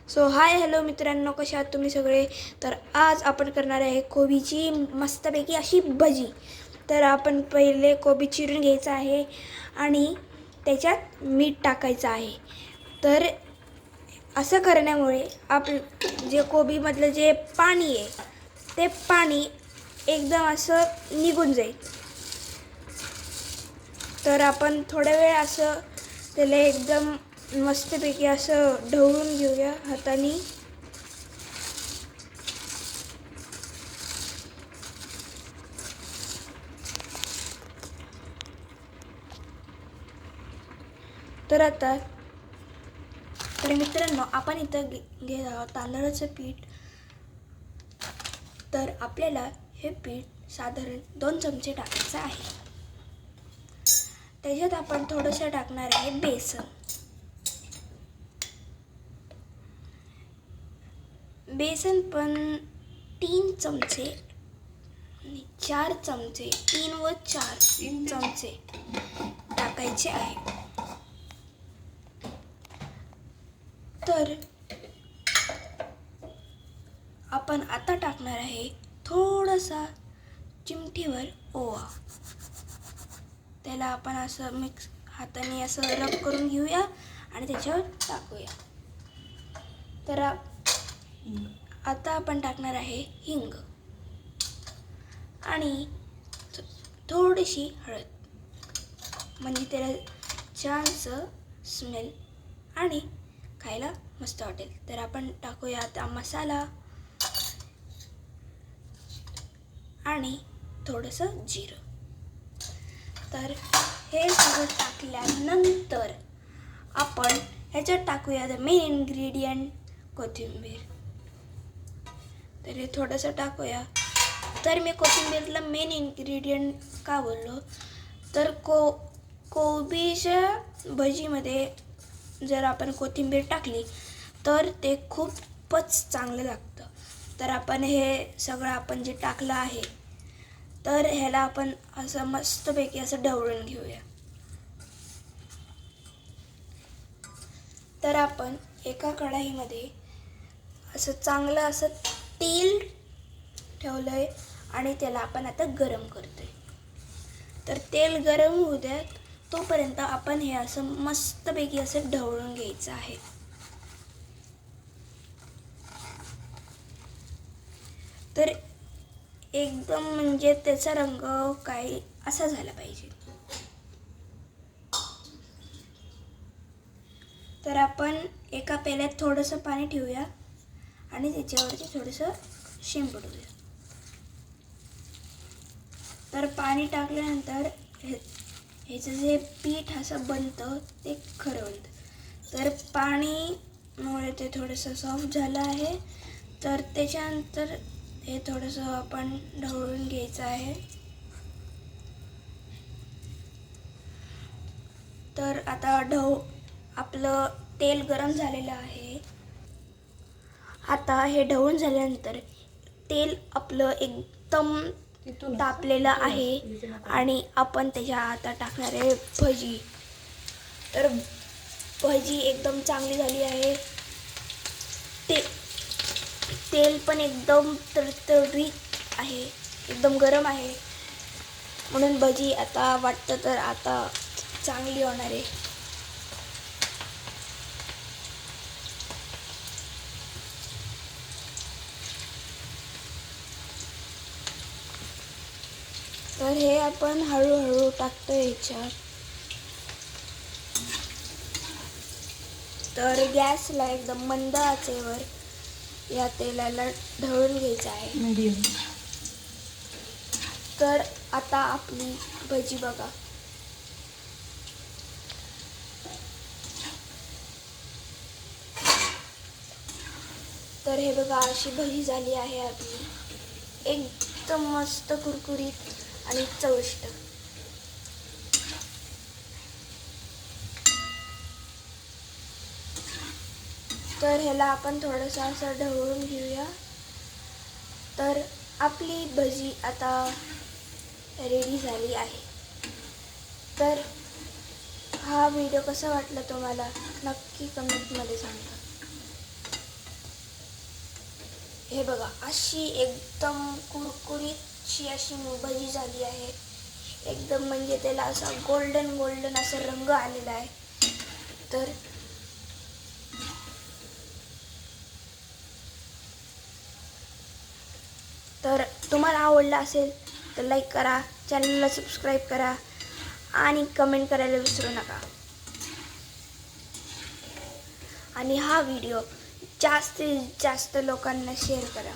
So hi hello मित्रांनो, कशा आहात तुम्ही सगळे. तर आज आपण करणार आहे कोबीची मस्तपैकी अशी भजी. तर आपण पहिले कोबी चिरून घ्यायचा आहे आणि त्याच्यात मीठ टाकायचं आहे. तर असं करण्यामुळे जे कोबीमधलं जे पाणी आहे ते पाणी एकदम असं निघून जाईल. तर आपण थोड्या वेळ असं त्याला एकदम मस्तपैकी असं ढवळून घेऊया हाताने. तर मित्रांनो, आपण इथं घेत आहोत तांदळाचं पीठ. तर आपल्याला हे पीठ साधारण 2 चमचे टाकायचं आहे. त्याच्यात आपण थोडंसं टाकणार आहे बेसन पण 3 चमचे 4 चमचे 3 व 4 चमचे टाकायचे आहे. तर आपण आता टाकणार आहे थोडासा चिमटीवर ओवा. त्याला आपण असं मिक्स हाताने असं रब करून घेऊया आणि त्याच्यावर टाकूया. तर आता आपण टाकणार आहे हिंग आणि थोडीशी हळद, म्हणजे त्याला छानसं स्मेल आणि खायला मस्त वाटेल. तर आपण टाकूया आता मसाला आणि थोडंसं जिरं. तर हे सगळं टाकल्यानंतर आपण ह्याच्यात टाकूया द मेन इन्ग्रेडियंट कोथिंबीर. तर हे थोडंसं टाकूया. तर मी कोथिंबीरला मेन इन्ग्रेडियंट का बोललो, तर कोबीच्या भजीमध्ये जर आपण कोथिंबीर टाकली तर ते खूपच चांगलं लागतं. तर आपण हे सगळं आपण जे टाकलं आहे तर ह्याला आपण असं मस्तपैकी असं ढवळून घेऊया. तर आपण एका कढईमध्ये असं चांगलं असं तेल ठेवलं आहे आणि त्याला आपण आता गरम करतोय. तर तेल गरम होऊ द्या, तोपर्यंत आपण हे असं मस्तपैकी असं ढवळून घ्यायचं आहे. तर एकदम म्हणजे त्याचा रंग काय असा झाला पाहिजे. तर आपण एका पेल्यात थोडंसं पाणी ठेवूया आणि त्याच्यावरती थोडंसं शिंपडूया. तर पाणी टाकल्यानंतर ह्याचं जे पीठ असं बनतं ते खरं बनतं. तर पाणीमुळे ते थोडंसं सॉफ्ट झालं आहे. तर त्याच्यानंतर हे थोडंसं आपण ढवळून घ्यायचं आहे. तर आता आपलं तेल गरम झालेलं आहे. आता हे ढवळून झाल्यानंतर तेल आपलं एकदम तापलेलं आहे आणि आपण त्याच्या आता टाकणार आहे भजी. तर भजी एकदम चांगली झाली आहे. तेल पण एकदम तरतरीत आहे, एकदम गरम आहे, म्हणून भजी आता वाटतं तर आता चांगली होणार आहे. तर हे आपण हळूहळू टाकतो याच्यात. तर गॅसला एकदम मंद आचेवर या तेलाला ढवळून घ्यायचं आहे. तर आता आपली भजी बघा. तर हे बघा, अशी भजी झाली आहे आपली, एकदम मस्त कुरकुरीत आणि चविष्ट. तर ह्याला आपण थोडंसं असं ढवळून घेऊया. तर आपली भजी आता रेडी झाली आहे. तर हा व्हिडिओ कसा वाटला तुम्हाला नक्की कमेंटमध्ये सांगा. हे बघा, अशी एकदम कुरकुरीतशी अशी भजी झाली आहे. एकदम म्हणजे त्याला असा गोल्डन गोल्डन असा रंग आलेला आहे. तर तुम्हाला आवडला असेल तर लाईक करा, चॅनलला सबस्क्राईब करा आणि कमेंट करायला विसरू नका. आणि हा व्हिडिओ जास्तीत जास्त लोकांना शेअर करा.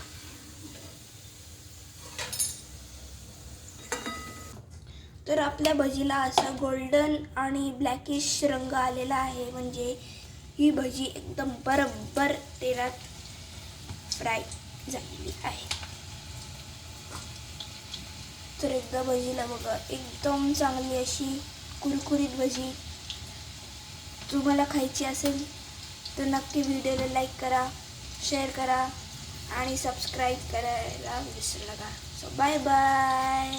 तर आपल्या भजीला असा गोल्डन आणि ब्लॅकिश रंग आलेला आहे, म्हणजे ही भजी एकदम बरोबर तेलात फ्राय झालेली आहे. तर एकदा भजीला बघा, एकदम चांगली अशी कुरकुरीत भजी तुम्हाला खायची असेल तर नक्की व्हिडिओला लाईक करा, शेअर करा आणि सबस्क्राईब करायला विसरू नका. So bye bye.